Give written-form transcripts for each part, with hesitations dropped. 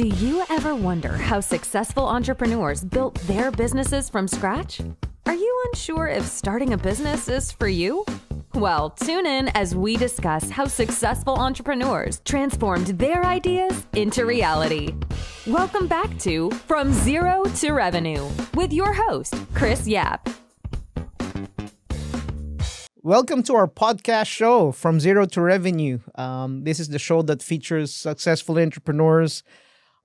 Do you ever wonder how successful entrepreneurs built their businesses from scratch? Are you unsure if starting a business is for you? Well, tune in as we discuss how successful entrepreneurs transformed their ideas into reality. Welcome back to From Zero to Revenue with your host, Chris Yap. Welcome to our podcast show, From Zero to Revenue. This is the show that features successful entrepreneurs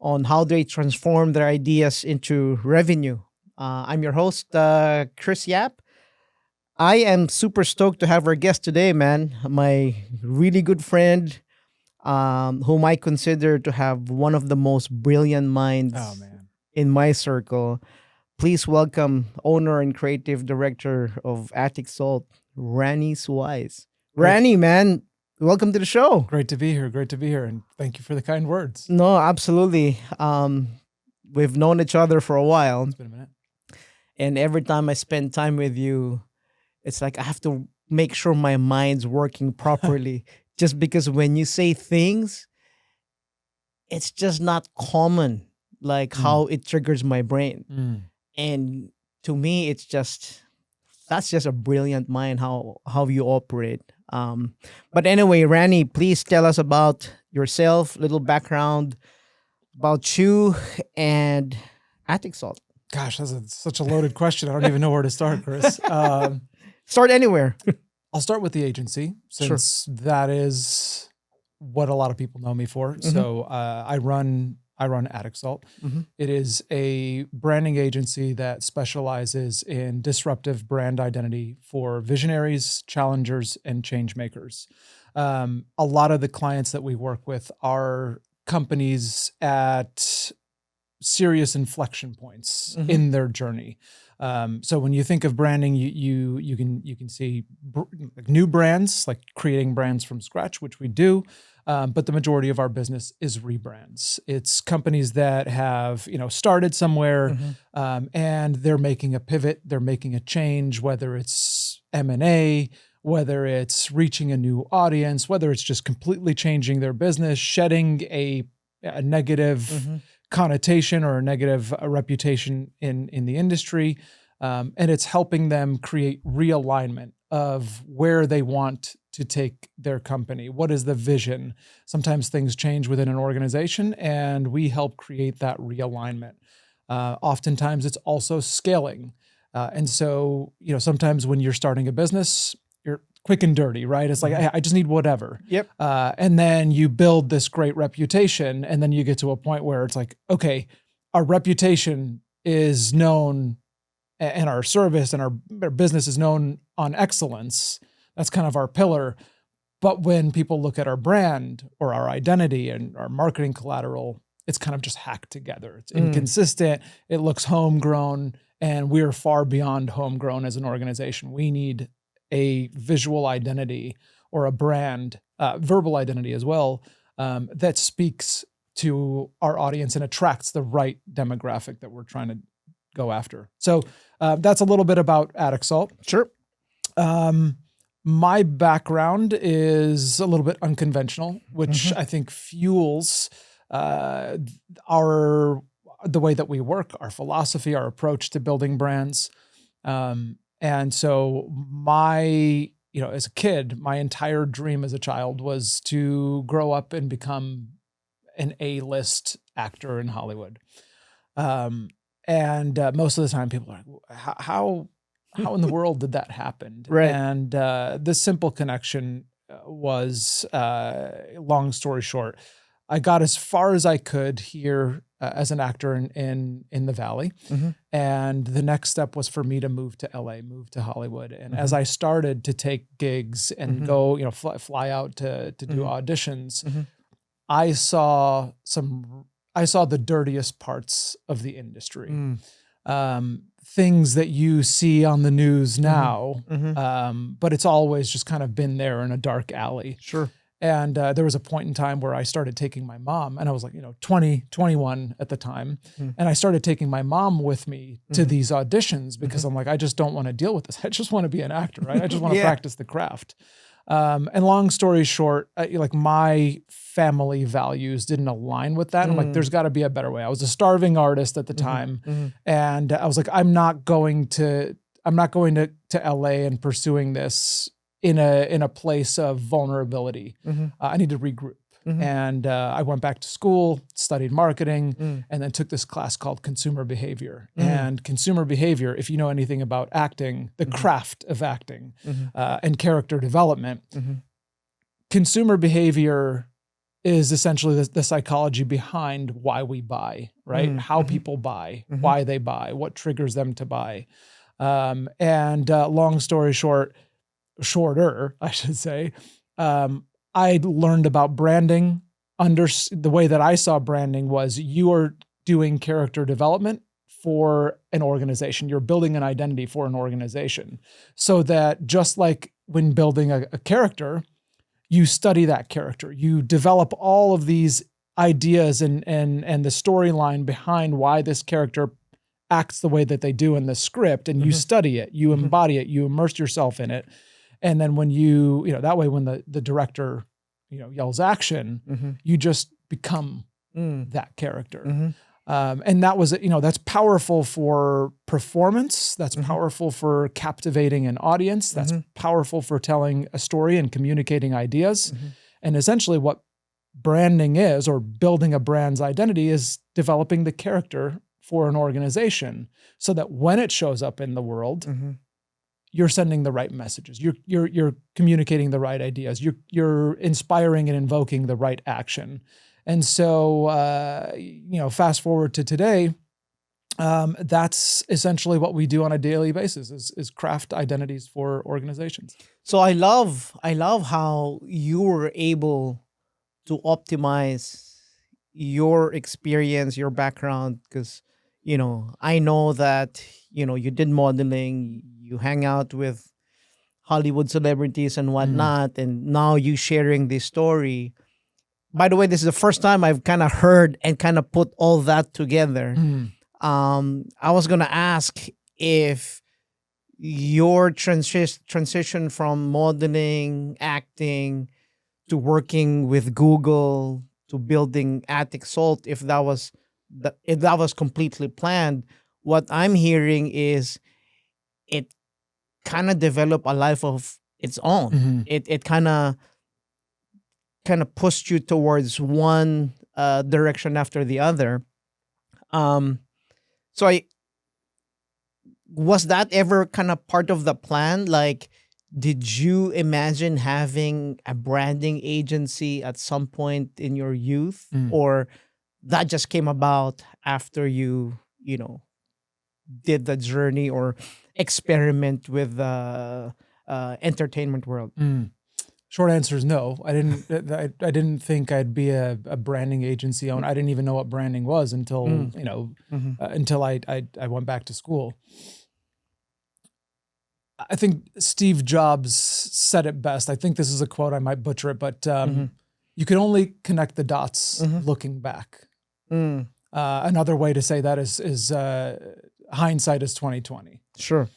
on how they transform their ideas into revenue. I'm your host, Chris Yap. I am super stoked to have our guest today, man. My really good friend, whom I consider to have one of the most brilliant minds in my circle. Please welcome owner and creative director of AtticSalt, Rani Sweis. Rani, man, welcome to the show. Great to be here. And thank you for the kind words. No, absolutely. We've known each other for a while. It's been a minute. And every time I spend time with you, it's like I have to make sure my mind's working properly. Just because when you say things, it's just not common, like how it triggers my brain. And to me, that's just a brilliant mind, how you operate. But anyway, Rani, please tell us about yourself, little background about you and AtticSalt. Gosh, that's such a loaded question. I don't even know where to start, Chris. Start anywhere. I'll start with the agency, since that is what a lot of people know me for. So I run AtticSalt. It is a branding agency that specializes in disruptive brand identity for visionaries, challengers, and change makers. A lot of the clients that we work with are companies at serious inflection points in their journey. So when you think of branding, you can see new brands, like creating brands from scratch, which we do. But the majority of our business is rebrands. It's companies that have, started somewhere, and they're making a pivot, they're making a change, whether it's M&A, whether it's reaching a new audience, whether it's just completely changing their business, shedding a negative connotation or a negative reputation in the industry. And it's helping them create realignment of where they want to take their company. What is the vision? Sometimes things change within an organization, and we help create that realignment. Oftentimes it's also scaling. And so, sometimes when you're starting a business, you're quick and dirty, right? It's like, I just need whatever. Yep. And then you build this great reputation, and then you get to a point where it's like, okay, our reputation is known, and our service and our business is known on excellence. That's kind of our pillar. But when people look at our brand or our identity and our marketing collateral, it's kind of just hacked together. It's inconsistent. It looks homegrown, and we're far beyond homegrown as an organization. We need a visual identity or a brand, verbal identity as well, that speaks to our audience and attracts the right demographic that we're trying to go after. So that's a little bit about AtticSalt. Sure. My background is a little bit unconventional, which I think fuels the way that we work, our philosophy, our approach to building brands. And so as a kid, my entire dream as a child was to grow up and become an A-list actor in Hollywood. And most of the time people are like, how in the world did that happen? Right. And this simple connection was, long story short, I got as far as I could here as an actor in the Valley. And the next step was for me to move to LA, move to Hollywood. And as I started to take gigs and go, fly out to do auditions, I saw the dirtiest parts of the industry. Things that you see on the news now, but it's always just kind of been there in a dark alley. Sure. And there was a point in time where I started taking my mom, and I was like, 20, 21 at the time. And I started taking my mom with me to these auditions because I'm like, I just don't want to deal with this. I just want to be an actor, right? I just want to practice the craft. And long story short, like my family values didn't align with that. I'm like, there's got to be a better way. I was a starving artist at the time, and I was like, I'm not going to LA and pursuing this in a place of vulnerability. I need to regroup. And I went back to school, studied marketing, and then took this class called consumer behavior. And consumer behavior, if you know anything about acting, the craft of acting and character development, consumer behavior is essentially the psychology behind why we buy, right? How people buy, why they buy, what triggers them to buy. Long story shorter, I should say, I learned about branding. The way that I saw branding was you are doing character development for an organization. You're building an identity for an organization, so that just like when building a character, you study that character. You develop all of these ideas and the storyline behind why this character acts the way that they do in the script, and you study it, you embody it, you immerse yourself in it. And then when that way, when the director, yells action, you just become that character. And that was, that's powerful for performance. That's powerful for captivating an audience. That's powerful for telling a story and communicating ideas. And essentially what branding is, or building a brand's identity, is developing the character for an organization so that when it shows up in the world, you're sending the right messages. You're communicating the right ideas. You're inspiring and invoking the right action. And so, fast forward to today, that's essentially what we do on a daily basis is craft identities for organizations. So I love how you were able to optimize your experience, your background, because, I know that, you did modeling, you hang out with Hollywood celebrities and whatnot, and now you sharing this story. By the way, this is the first time I've kind of heard and kind of put all that together. I was going to ask if your transition from modeling, acting, to working with Google, to building AtticSalt, if that was completely planned. What I'm hearing is it kind of developed a life of its own. It kind of pushed you towards one direction after the other. So was that ever kind of part of the plan? Like, did you imagine having a branding agency at some point in your youth, or that just came about after you did the journey or experiment with the entertainment world? Short answer is no. I didn't think I'd be a branding agency owner. I didn't even know what branding was until until I went back to school. I think Steve Jobs said it best. I think this is a quote. I might butcher it, but you can only connect the dots looking back. Another way to say that is hindsight is 20/20. Sure.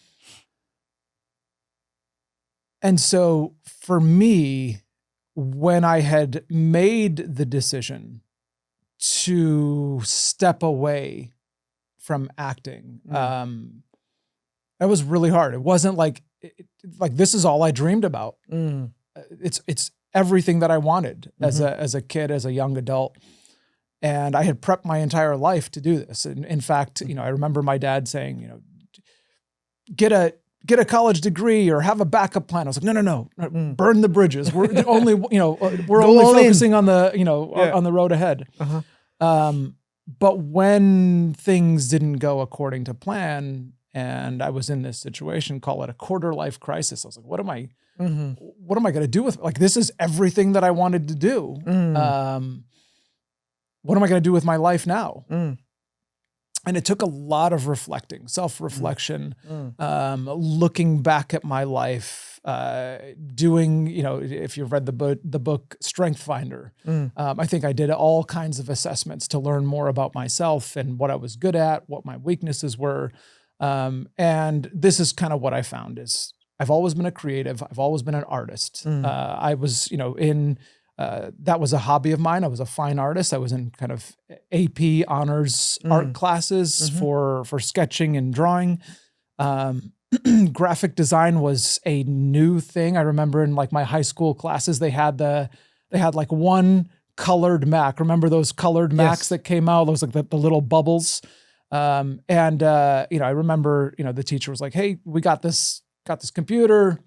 And so for me, when I had made the decision to step away from acting, that was really hard. It wasn't like this is all I dreamed about. It's everything that I wanted as a kid, as a young adult. And I had prepped my entire life to do this. And in fact, I remember my dad saying, get a college degree or have a backup plan. I was like, no, burn the bridges. We're only, we're only focusing on the, on the road ahead. But when things didn't go according to plan, and I was in this situation, call it a quarter life crisis, I was like, what am I going to do with, this is everything that I wanted to do. What am I going to do with my life now? And it took a lot of reflecting, self-reflection, looking back at my life, doing, if you've read the book Strength Finder, I think I did all kinds of assessments to learn more about myself and what I was good at, what my weaknesses were. And this is kind of what I found is I've always been a creative. I've always been an artist. I was, that was a hobby of mine. I was a fine artist. I was in kind of AP honors art classes for sketching and drawing. Graphic design was a new thing. I remember in like my high school classes, they had like one colored Mac. Remember those colored Macs that came out? Those like the little bubbles. I remember, the teacher was like, "Hey, we got this computer.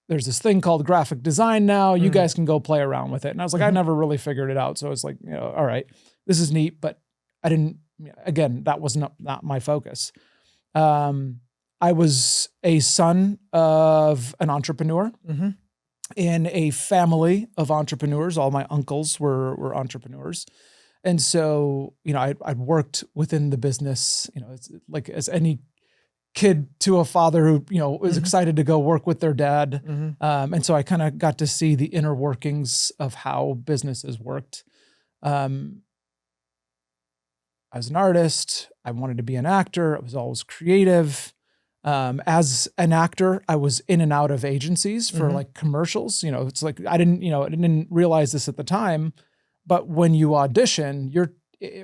There's this thing called graphic design now. You guys can go play around with it." And I was like, I never really figured it out. So I was like, all right, this is neat, but I didn't, again, that was not my focus. I was a son of an entrepreneur in a family of entrepreneurs. All my uncles were entrepreneurs. And so, I'd worked within the business, it's like as any kid to a father who, was excited to go work with their dad. And so I kind of got to see the inner workings of how businesses worked. I was an artist. I wanted to be an actor. I was always creative. As an actor, I was in and out of agencies for like commercials. It's like, I didn't realize this at the time, but when you audition, you're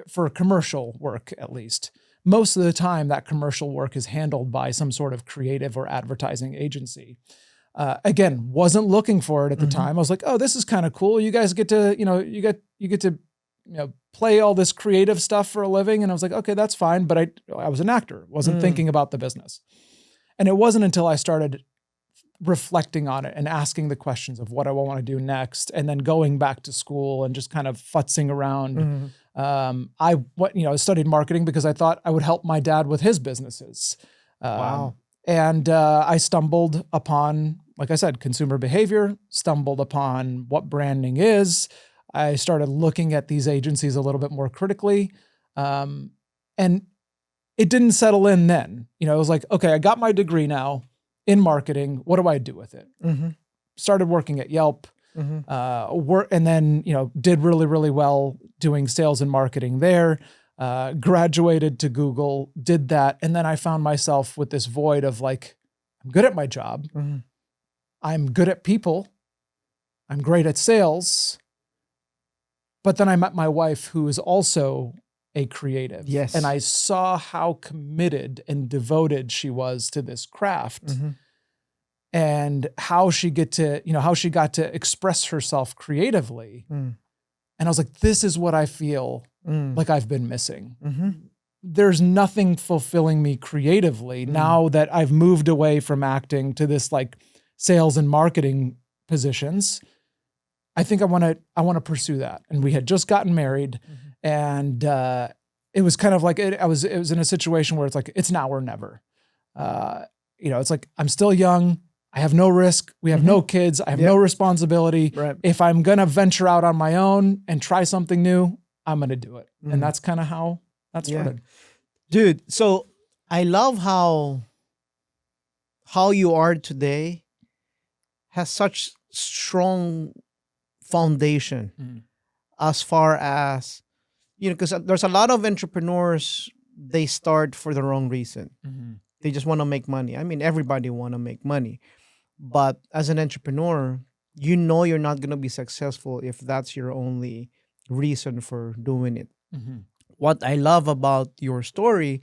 for commercial work, at least, most of the time that commercial work is handled by some sort of creative or advertising agency. Again, wasn't looking for it at the time. I was like, oh, this is kind of cool. You guys get to, you get to, play all this creative stuff for a living. And I was like, okay, that's fine. But I was an actor, wasn't thinking about the business. And it wasn't until I started reflecting on it and asking the questions of what I want to do next, and then going back to school and just kind of futzing around. I studied marketing because I thought I would help my dad with his businesses. Wow. And I stumbled upon, like I said, consumer behavior, stumbled upon what branding is. I started looking at these agencies a little bit more critically. And it didn't settle in then. It was like, okay, I got my degree now in marketing. What do I do with it? Started working at Yelp, and then, did really, really well doing sales and marketing there. Graduated to Google, did that. And then I found myself with this void of like, I'm good at my job. I'm good at people. I'm great at sales. But then I met my wife, who is also a creative. Yes. And I saw how committed and devoted she was to this craft. And how she got to express herself creatively. And I was like, this is what I feel like I've been missing. There's nothing fulfilling me creatively now that I've moved away from acting to this like sales and marketing positions. I think I want to pursue that. And we had just gotten married, and it was kind of like it was in a situation where it's like, it's now or never. It's like, I'm still young. I have no risk. We have no kids. I have no responsibility. Right. If I'm going to venture out on my own and try something new, I'm going to do it. And that's kind of how that started. Dude, so I love how you are today has such strong foundation as far as, because there's a lot of entrepreneurs, they start for the wrong reason. They just want to make money. I mean, everybody want to make money. But as an entrepreneur, you're not going to be successful if that's your only reason for doing it. What I love about your story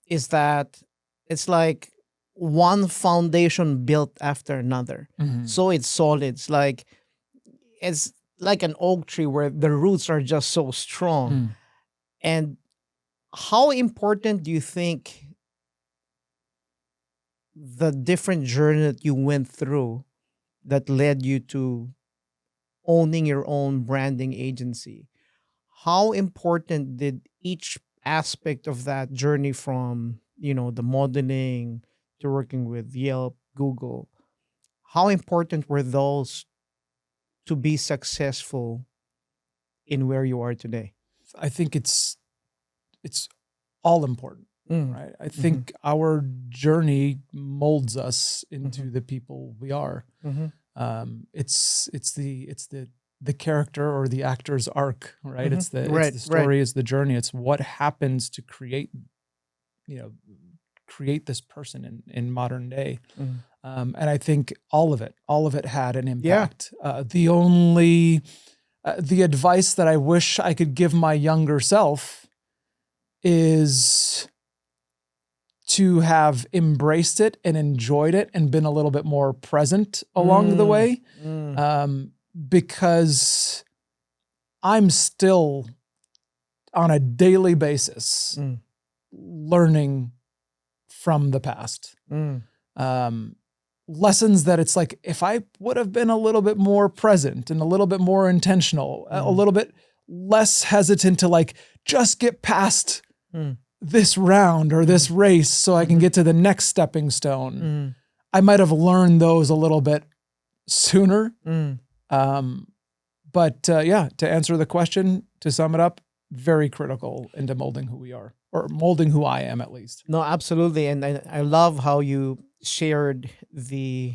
is that it's like one foundation built after another. So it's solid. It's like an oak tree where the roots are just so strong. And how important do you think the different journey that you went through that led you to owning your own branding agency, how important did each aspect of that journey, from the modeling to working with Yelp, Google, how important were those to be successful in where you are today? I think it's all important. Right. I think our journey molds us into the people we are. It's the character or the actor's arc, right? It's the story, it's the journey. It's what happens to create create this person in modern day. And I think all of it had an impact. The advice that I wish I could give my younger self is to have embraced it and enjoyed it and been a little bit more present along the way. Because I'm still on a daily basis learning from the past. Lessons that it's like, if I would have been a little bit more present and a little bit more intentional, a little bit less hesitant to like just get past this round or this race so I can get to the next stepping stone. I might have learned those a little bit sooner. But to answer the question, to sum it up, very critical into molding who we are, or molding who I am at least. No, absolutely. And I love how you shared the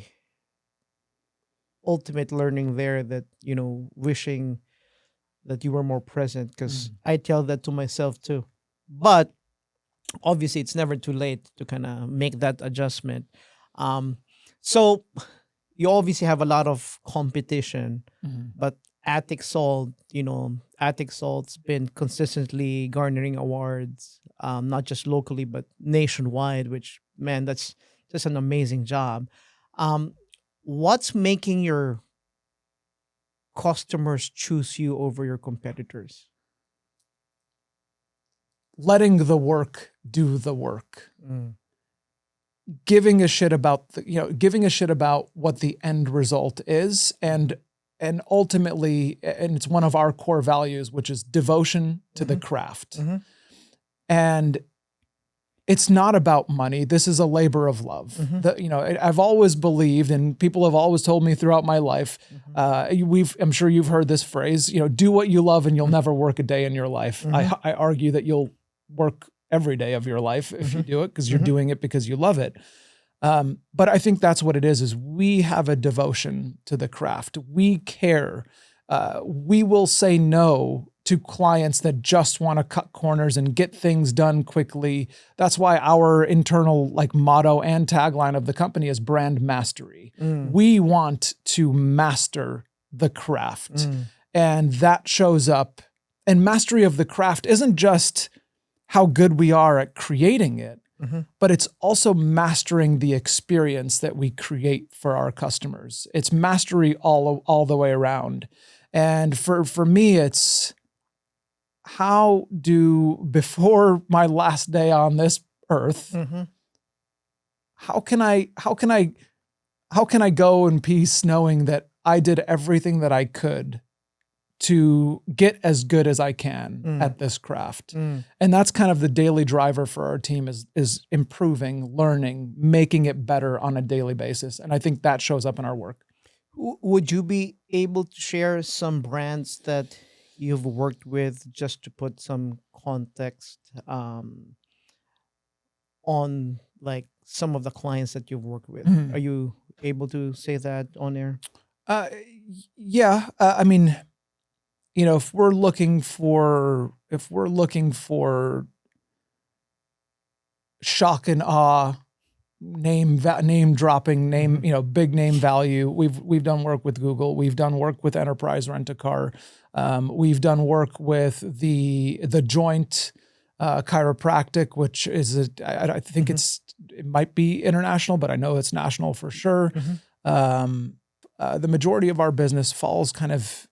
ultimate learning there, that, wishing that you were more present, because I tell that to myself too. But obviously it's never too late to kind of make that adjustment. So you obviously have a lot of competition, but AtticSalt, AtticSalt's been consistently garnering awards, not just locally, but nationwide, which, man, that's just an amazing job. What's making your customers choose you over your competitors? Letting the work do the work. Giving a shit about giving a shit about what the end result is, and ultimately, and it's one of our core values, which is devotion to the craft. And it's not about money. This is a labor of love. I've always believed, and people have always told me throughout my life, I'm sure you've heard this phrase, do what you love and you'll never work a day in your life. I argue that you'll work every day of your life if you do it, because you're doing it because you love it. But I think that's what it is we have a devotion to the craft. We care. We will say no to clients that just want to cut corners and get things done quickly. That's why our internal motto and tagline of the company is brand mastery. We want to master the craft. And that shows up. And mastery of the craft isn't just how good we are at creating it, but it's also mastering the experience that we create for our customers. It's mastery all the way around. And for me, it's before my last day on this earth, how can I go in peace knowing that I did everything that I could to get as good as I can at this craft. And that's kind of the daily driver for our team is improving, learning, making it better on a daily basis. And I think that shows up in our work. Would you be able to share some brands that you've worked with, just to put some context on some of the clients that you've worked with? Are you able to say that on air? Yeah. If we're looking for shock and awe, name dropping, big name value, we've done work with Google. We've done work with Enterprise Rent-A-Car. We've done work with the Joint Chiropractic, which is I think it might be international, but I know it's national for sure. The majority of our business falls kind of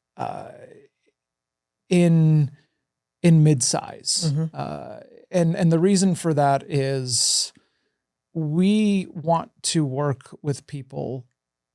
in mid-size. And the reason for that is we want to work with people,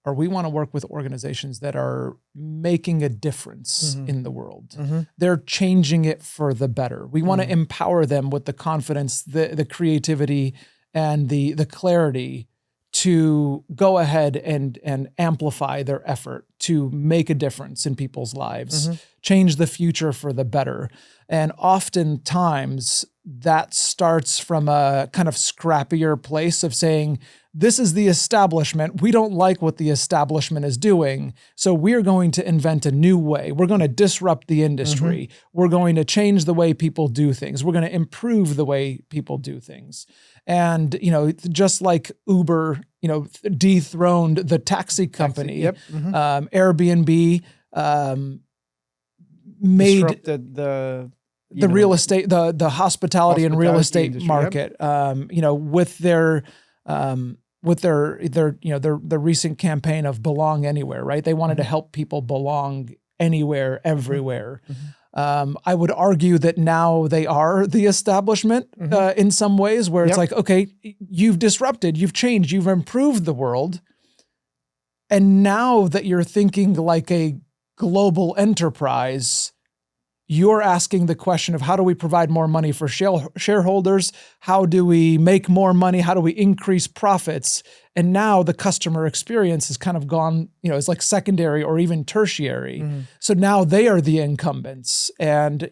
or we want to work with organizations that are making a difference in the world. They're changing it for the better. We want to empower them with the confidence, the creativity, and the clarity to go ahead and amplify their effort to make a difference in people's lives, change the future for the better. And oftentimes that starts from a kind of scrappier place of saying, this is the establishment. We don't like what the establishment is doing. So we're going to invent a new way. We're going to disrupt the industry. We're going to change the way people do things. We're going to improve the way people do things. And, just like Uber, dethroned the taxi company, Airbnb made disrupted the real estate, the hospitality and real estate industry, market, with their recent campaign of belong anywhere, right? They wanted to help people belong anywhere, everywhere. I would argue that now they are the establishment in some ways, where it's like, okay, you've disrupted, you've changed, you've improved the world. And now that you're thinking like a global enterprise, you're asking the question of how do we provide more money for shareholders? How do we make more money? How do we increase profits? And now the customer experience has kind of gone, it's like secondary or even tertiary. So now they are the incumbents. And,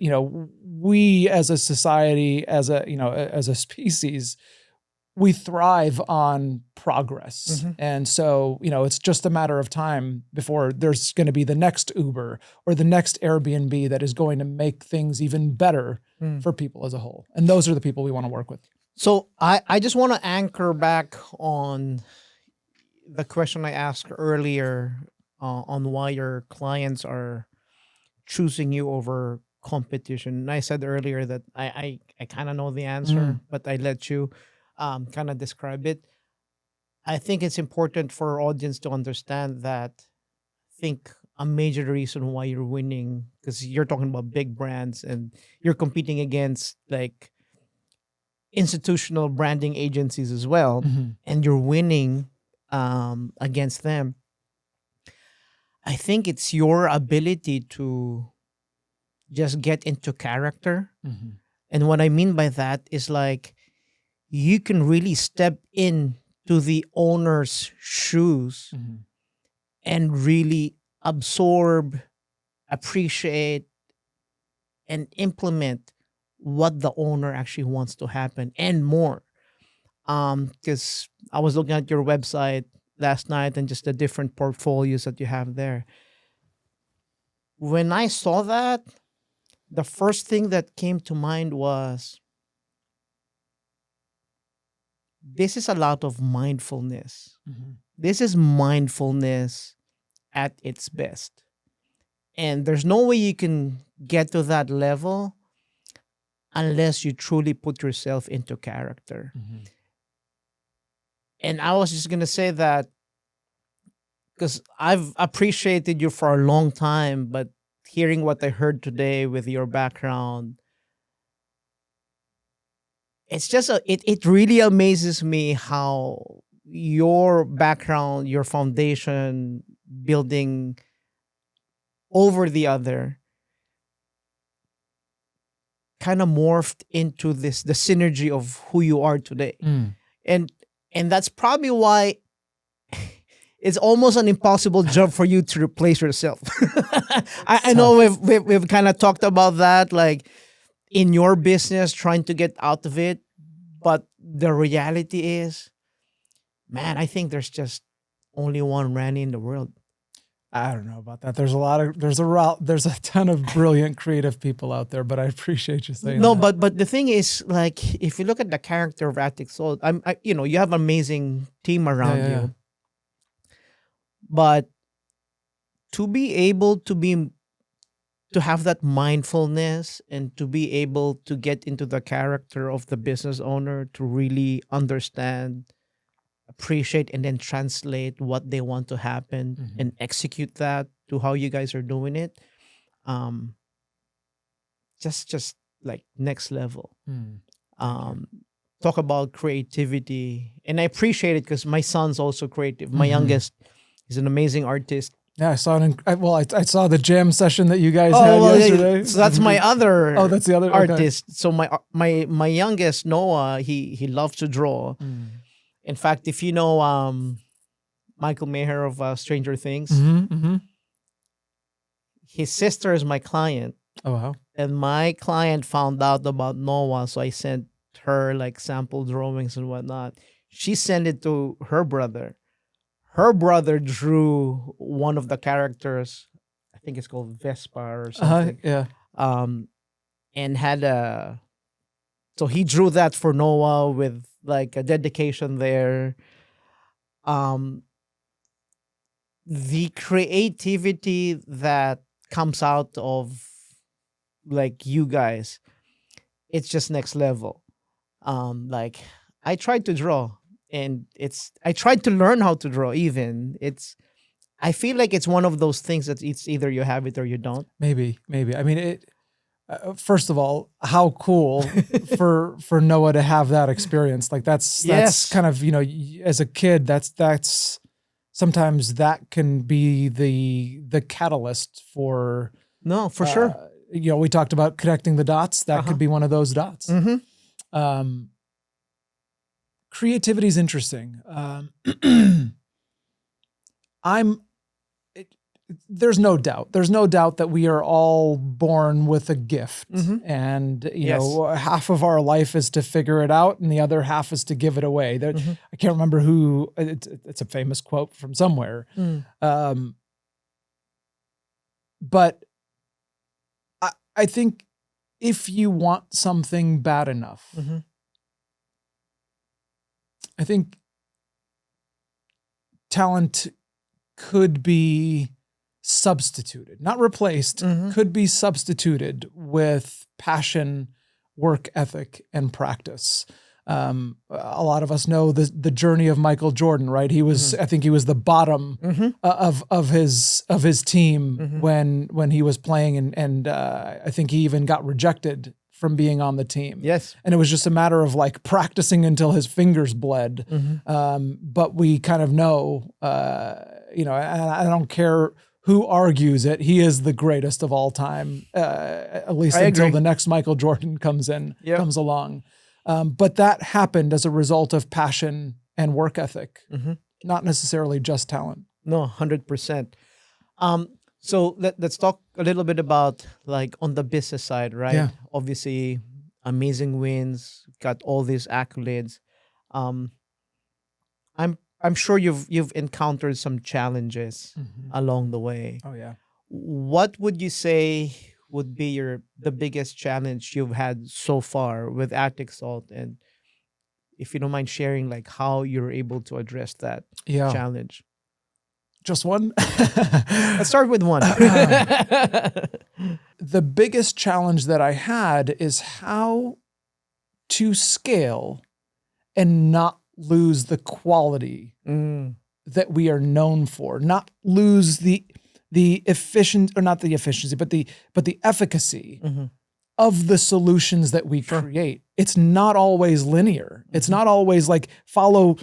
we as a society, as a species, we thrive on progress. And so, it's just a matter of time before there's going to be the next Uber or the next Airbnb that is going to make things even better for people as a whole. And those are the people we want to work with. So I just want to anchor back on the question I asked earlier on why your clients are choosing you over competition. And I said earlier that I kind of know the answer, but I let you kind of describe it. I think it's important for our audience to understand that I think a major reason why you're winning, because you're talking about big brands and you're competing against like institutional branding agencies as well, and you're winning against them. I think it's your ability to just get into character. And what I mean by that is like, you can really step in to the owner's shoes and really absorb, appreciate, and implement what the owner actually wants to happen and more. Because I was looking at your website last night and just the different portfolios that you have there. When I saw that, the first thing that came to mind was, this is a lot of mindfulness. This is mindfulness at its best. And there's no way you can get to that level unless you truly put yourself into character. And I was just going to say that because I've appreciated you for a long time, but hearing what I heard today with your background, it's just it really amazes me how your background, your foundation, building over the other, kind of morphed into the synergy of who you are today. And that's probably why it's almost an impossible job for you to replace yourself. I know we've kind of talked about that, like in your business, trying to get out of it. But the reality is, man, I think there's just only one Rani in the world. I don't know about that. There's a ton of brilliant creative people out there, but I appreciate you saying that. No, but the thing is, like, if you look at the character of AtticSalt, you have an amazing team around you. But to be able to have that mindfulness and to be able to get into the character of the business owner, to really understand, appreciate, and then translate what they want to happen and execute that to how you guys are doing it. Just like next level. Talk about creativity. And I appreciate it because my son's also creative. My youngest is an amazing artist. Yeah, I saw it. I saw the jam session that you guys had yesterday. So that's my other. That's the other artist. Okay. So my youngest Noah, he loves to draw. In fact, if you know Michael Maher of Stranger Things, his sister is my client. Oh wow! And my client found out about Noah, so I sent her like sample drawings and whatnot. She sent it to her brother. Her brother drew one of the characters. I think it's called Vespa or something. Yeah. And had a. So he drew that for Noah with like a dedication there. The creativity that comes out of like you guys, it's just next level. Like I tried to draw, and I tried to learn how to draw. Even I feel like it's one of those things that it's either you have it or you don't. Maybe. I mean, first of all, how cool for Noah to have that experience. Like that's Yes. kind of, as a kid, that's sometimes that can be the catalyst for. No, for sure. We talked about connecting the dots. That could be one of those dots. Mm-hmm. Creativity is interesting. There's no doubt that we are all born with a gift, and half of our life is to figure it out, and the other half is to give it away. I can't remember who. It's a famous quote from somewhere, but I think if you want something bad enough, I think talent could be substituted, not replaced, could be substituted with passion, work ethic, and practice. A lot of us know the journey of Michael Jordan, right? He was, I think he was the bottom of his team when he was playing, and I think he even got rejected from being on the team. Yes. And it was just a matter of like practicing until his fingers bled. But we kind of know, and I don't care who argues it, he is the greatest of all time, at least until the next Michael Jordan comes along. But that happened as a result of passion and work ethic, not necessarily just talent. No, 100%. So let's talk a little bit about like on the business side, right? Yeah. Obviously, amazing wins, got all these accolades. I'm sure you've encountered some challenges along the way. Oh yeah. What would you say would be the biggest challenge you've had so far with AtticSalt, and if you don't mind sharing like how you're able to address that challenge? Just one? Let's start with one. The biggest challenge that I had is how to scale and not lose the quality that we are known for, not lose the efficient, or not the efficiency, but the efficacy of the solutions that we create. It's not always linear. It's not always like follow,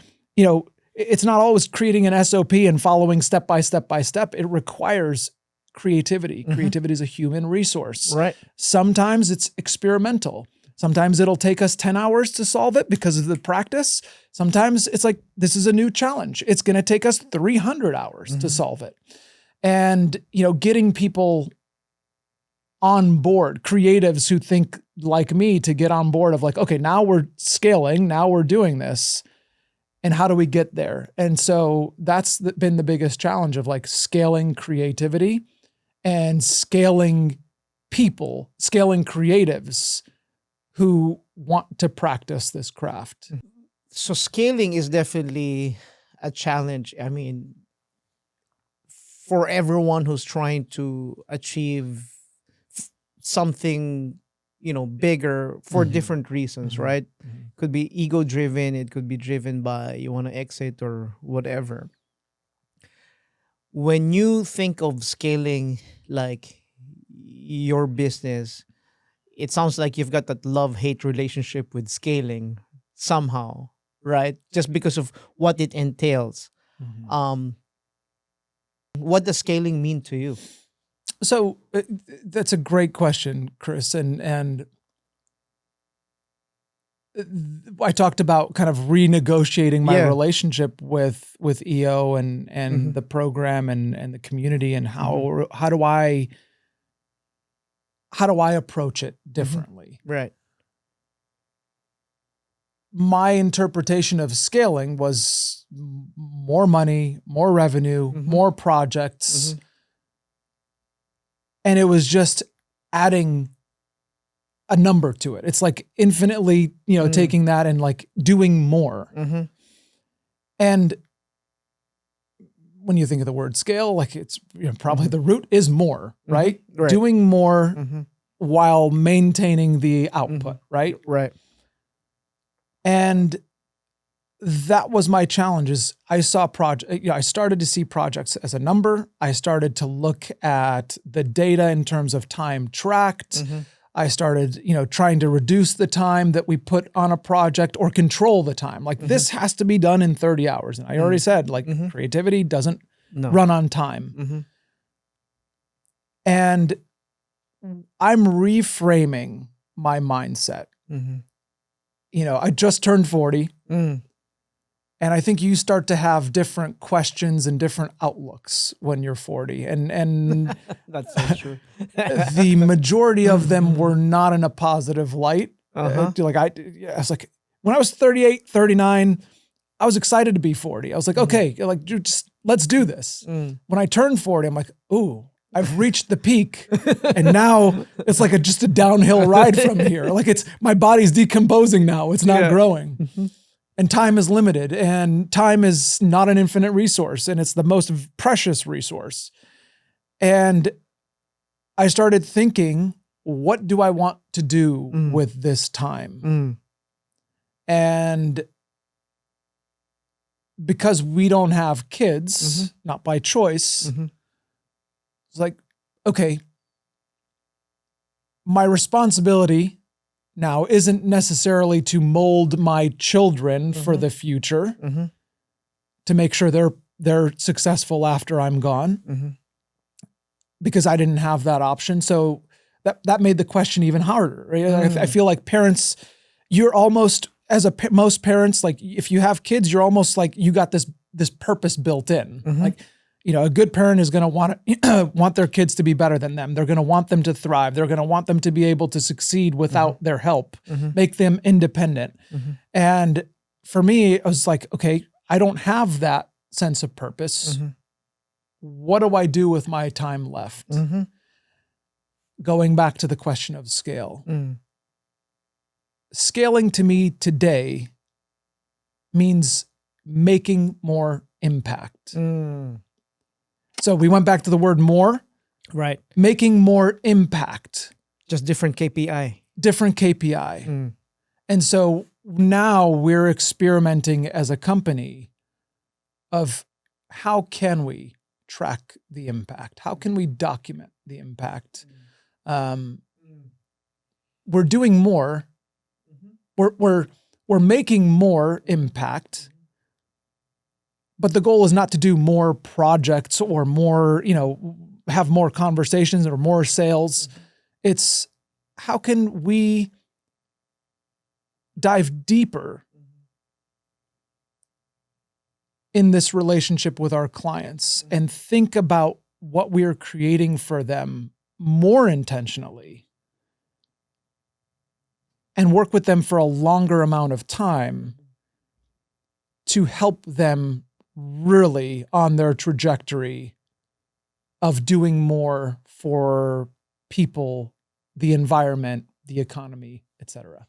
it's not always creating an SOP and following step by step by step. It requires creativity. Creativity is a human resource. Right. Sometimes it's experimental. Sometimes it'll take us 10 hours to solve it because of the practice. Sometimes it's like, this is a new challenge. It's going to take us 300 hours to solve it. And, getting people on board, creatives who think like me, to get on board of like, okay, now we're scaling, now we're doing this. And how do we get there? And so that's been the biggest challenge of like scaling creativity and scaling people, scaling creatives who want to practice this craft. So scaling is definitely a challenge. I mean, for everyone who's trying to achieve something, bigger for different reasons, right? Could be ego driven. It could be driven by you want to exit or whatever. When you think of scaling like your business, it sounds like you've got that love-hate relationship with scaling somehow, right? Just because of what it entails. What does scaling mean to you? So that's a great question, Chris. And I talked about kind of renegotiating my relationship with EO and the program and the community, and how do I approach it differently? Right. my interpretation of scaling was more money, more revenue, more projects. And it was just adding a number to it. It's like infinitely, taking that and like doing more. And when you think of the word scale, like it's probably the root is more, right? Doing more while maintaining the output, right? Right. And that was my challenge. Is I saw I started to see projects as a number. I started to look at the data in terms of time tracked. I started, trying to reduce the time that we put on a project or control the time. Like this has to be done in 30 hours. And I already said, like creativity doesn't run on time. And I'm reframing my mindset. I just turned 40. And I think you start to have different questions and different outlooks when you're 40. And that's so true. The majority of them were not in a positive light. I was like, when I was 38, 39, I was excited to be 40. I was like, okay, like just let's do this. When I turned 40, I'm like, ooh, I've reached the peak. And now it's like just a downhill ride from here. Like my body's decomposing now. It's not growing. And time is limited, and time is not an infinite resource, and it's the most precious resource. And I started thinking, what do I want to do with this time? And because we don't have kids, not by choice, it's like, okay, my responsibility now isn't necessarily to mold my children for the future, to make sure they're successful after I'm gone, because I didn't have that option. So that made the question even harder. Right? I feel like parents, you're almost, most parents, like if you have kids, you're almost like you got this purpose built in. Like, a good parent is going to want their kids to be better than them. They're going to want them to thrive. They're going to want them to be able to succeed without their help, make them independent. And for me, I was like, okay, I don't have that sense of purpose. What do I do with my time left? Going back to the question of scale. Scaling to me today means making more impact. So we went back to the word more. Right. Making more impact. Just different KPI. Different KPI. And so now we're experimenting as a company of how can we track the impact? How can we document the impact? We're doing more. We're making more impact. But the goal is not to do more projects or more, have more conversations or more sales. It's how can we dive deeper in this relationship with our clients and think about what we are creating for them more intentionally and work with them for a longer amount of time to help them really on their trajectory of doing more for people, the environment, the economy, etc.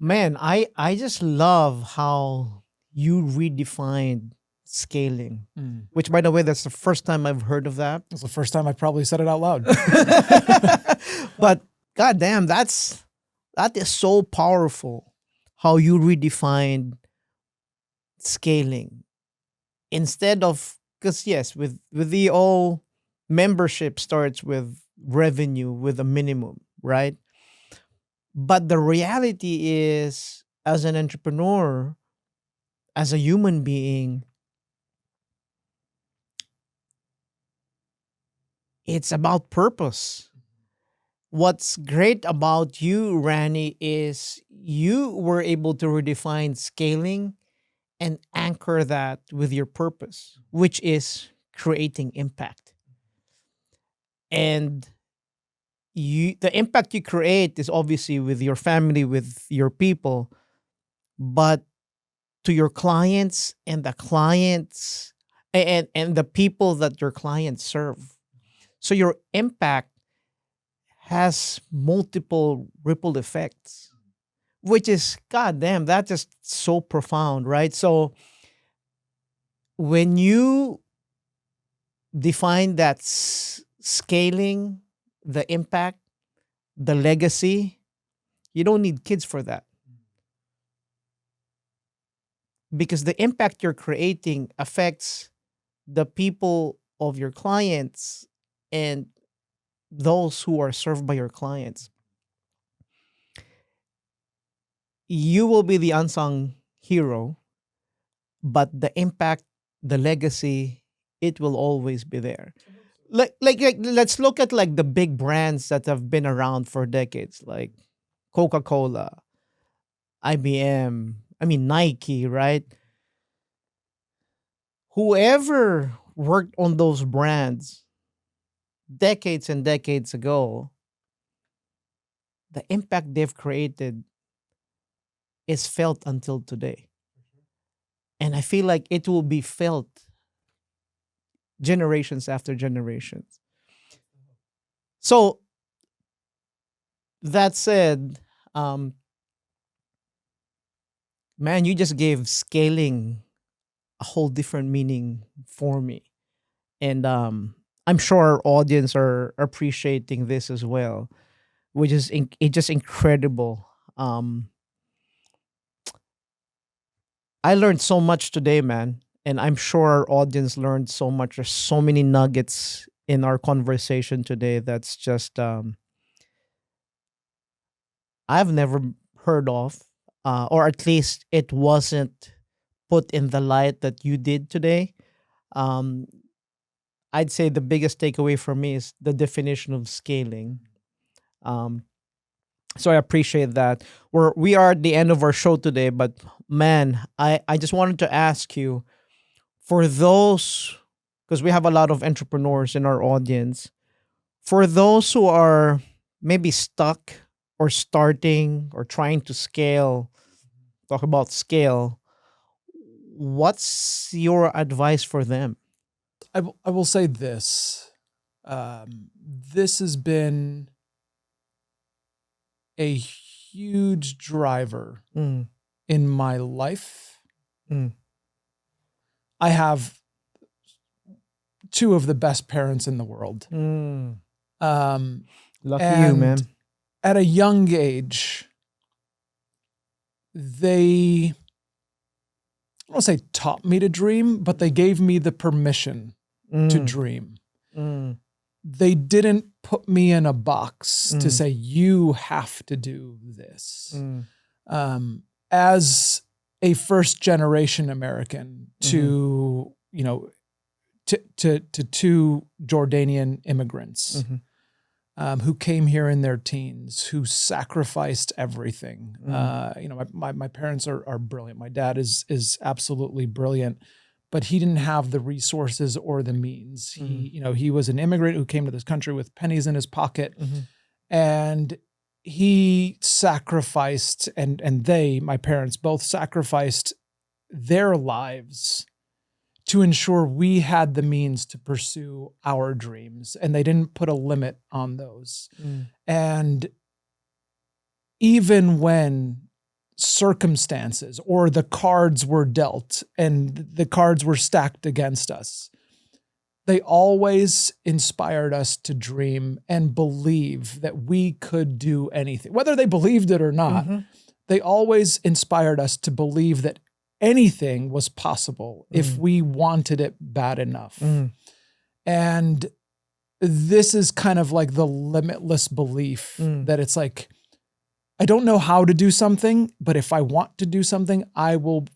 Man, I just love how you redefined scaling, which, by the way, that's the first time I've heard of that. It's the first time I probably said it out loud. But goddamn, that is so powerful how you redefined scaling. Instead of, because yes, with the all membership starts with revenue with a minimum, right? But the reality is, as an entrepreneur, as a human being, it's about purpose. What's great about you, Rani, is you were able to redefine scaling and anchor that with your purpose, which is creating impact. And the impact you create is obviously with your family, with your people. but to your clients and the clients and the people that your clients serve. So your impact has multiple ripple effects, which is, goddamn, that's just so profound, right? So when you define that scaling, the impact, the legacy, you don't need kids for that. Because the impact you're creating affects the people of your clients and those who are served by your clients. You will be the unsung hero, but the impact, the legacy, it will always be there. Like let's look at like the big brands that have been around for decades, like Coca-Cola, IBM, I mean Nike, right? Whoever worked on those brands decades and decades ago, the impact they've created is felt until today. And I feel like it will be felt generations after generations. So that said, man, you just gave scaling a whole different meaning for me. And I'm sure our audience are appreciating this as well, which is it's just incredible. I learned so much today, man. And I'm sure our audience learned so much. There's so many nuggets in our conversation today that's just I've never heard of, or at least it wasn't put in the light that you did today. I'd say the biggest takeaway for me is the definition of scaling. So I appreciate that. We are at the end of our show today, but man, I just wanted to ask you, for those, because we have a lot of entrepreneurs in our audience, for those who are maybe stuck or starting or trying to scale, talk about scale, what's your advice for them? I will say this. This has been a huge driver in my life. I have two of the best parents in the world. Lucky you, man. At a young age, they, I don't want to say taught me to dream, but they gave me the permission to dream. They didn't put me in a box to say, you have to do this. As a first generation American to, to two Jordanian immigrants who came here in their teens, who sacrificed everything. My parents are brilliant. My dad is absolutely brilliant, but he didn't have the resources or the means. He was an immigrant who came to this country with pennies in his pocket, and he sacrificed, and they, my parents, both sacrificed their lives to ensure we had the means to pursue our dreams, and they didn't put a limit on those. And even when circumstances or the cards were dealt and the cards were stacked against us, they always inspired us to dream and believe that we could do anything. Whether they believed it or not, they always inspired us to believe that anything was possible if we wanted it bad enough. And this is kind of like the limitless belief that it's like, I don't know how to do something, but if I want to do something, I will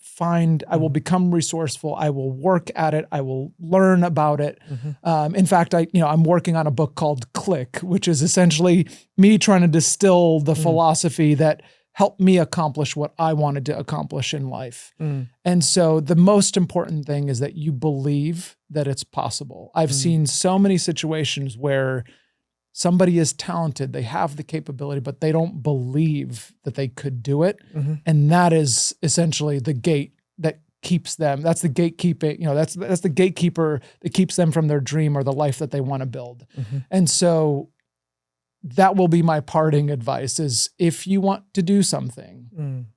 become resourceful. I will work at it. I will learn about it. In fact, I'm working on a book called Click, which is essentially me trying to distill the philosophy that helped me accomplish what I wanted to accomplish in life. And so the most important thing is that you believe that it's possible. I've seen so many situations where somebody is talented, they have the capability, but they don't believe that they could do it. Mm-hmm. And that is essentially the gate that keeps them. That's the gatekeeping, that's the gatekeeper that keeps them from their dream or the life that they want to build. Mm-hmm. And so that will be my parting advice is if you want to do something,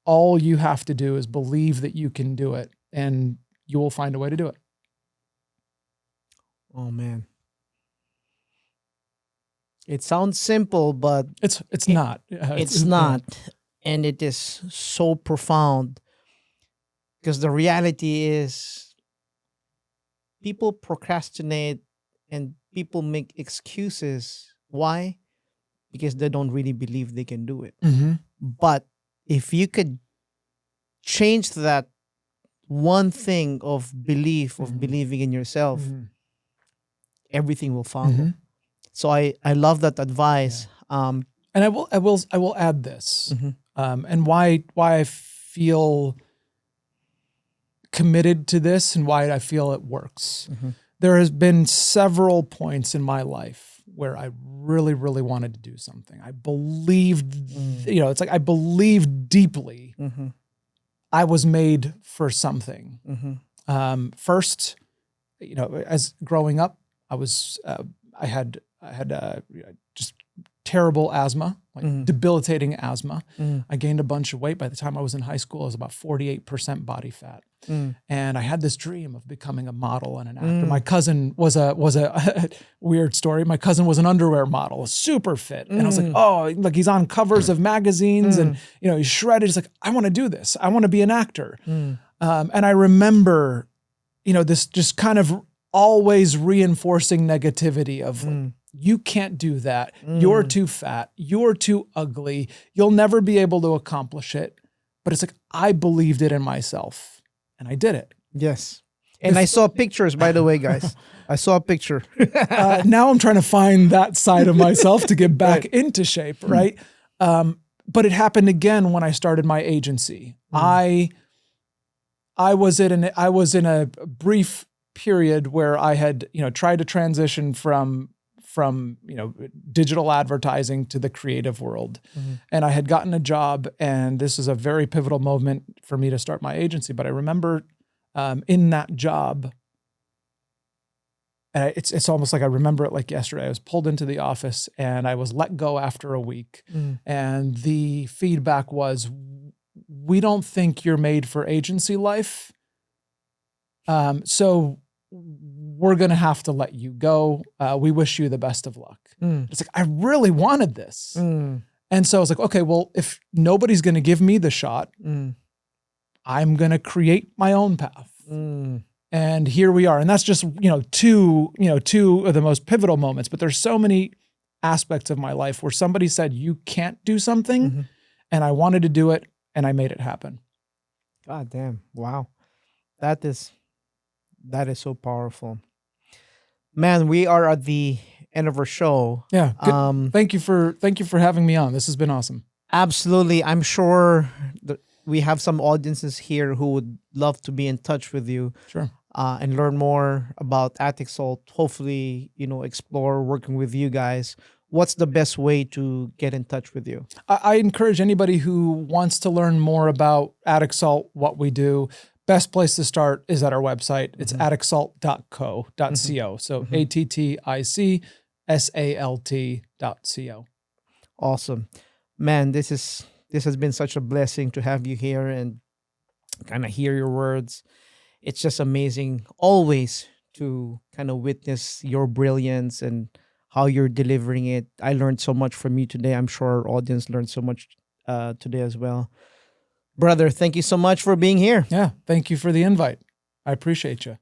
all you have to do is believe that you can do it and you will find a way to do it. Oh man. It sounds simple, but it's not. It's not. And it is so profound because the reality is people procrastinate and people make excuses. Why? Because they don't really believe they can do it. Mm-hmm. But if you could change that one thing of belief, of believing in yourself, everything will follow. Mm-hmm. So I love that advice. Yeah. And I will add this, and why I feel committed to this and why I feel it works. There has been several points in my life where I really, really wanted to do something. I believed, it's like I believed deeply I was made for something. First, as growing up, I had just terrible asthma, debilitating asthma. I gained a bunch of weight. By the time I was in high school, I was about 48% body fat. And I had this dream of becoming a model and an actor. My cousin was a weird story. My cousin was an underwear model, super fit. And I was like, oh, like he's on covers of magazines and, he's shredded. He's like, I want to do this. I want to be an actor. And I remember, this just kind of always reinforcing negativity of you can't do that. You're too fat. You're too ugly. You'll never be able to accomplish it. But it's like, I believed it in myself and I did it. Yes. And I saw pictures, by the way, guys. I saw a picture. Now I'm trying to find that side of myself to get back into shape, right? But it happened again when I started my agency. I was in a brief period where I had, tried to transition from digital advertising to the creative world. And I had gotten a job, and this is a very pivotal moment for me to start my agency. But I remember in that job, and it's almost like I remember it like yesterday. I was pulled into the office and I was let go after a week. And the feedback was, we don't think you're made for agency life. So we're going to have to let you go. We wish you the best of luck. It's like, I really wanted this. And so I was like, okay, well, if nobody's going to give me the shot, I'm going to create my own path. And here we are. And that's just, two of the most pivotal moments, but there's so many aspects of my life where somebody said, you can't do something. And I wanted to do it and I made it happen. God damn. Wow. That is so powerful. Man, we are at the end of our show. Yeah. Thank you for having me on. This has been awesome. Absolutely. I'm sure that we have some audiences here who would love to be in touch with you. Sure. And learn more about AtticSalt. Hopefully, explore working with you guys. What's the best way to get in touch with you? I encourage anybody who wants to learn more about AtticSalt, what we do. Best place to start is at our website. It's AtticSalt.co. So AtticSalt.co. Awesome. Man, this has been such a blessing to have you here and kind of hear your words. It's just amazing always to kind of witness your brilliance and how you're delivering it. I learned so much from you today. I'm sure our audience learned so much today as well. Brother, thank you so much for being here. Yeah, thank you for the invite. I appreciate you.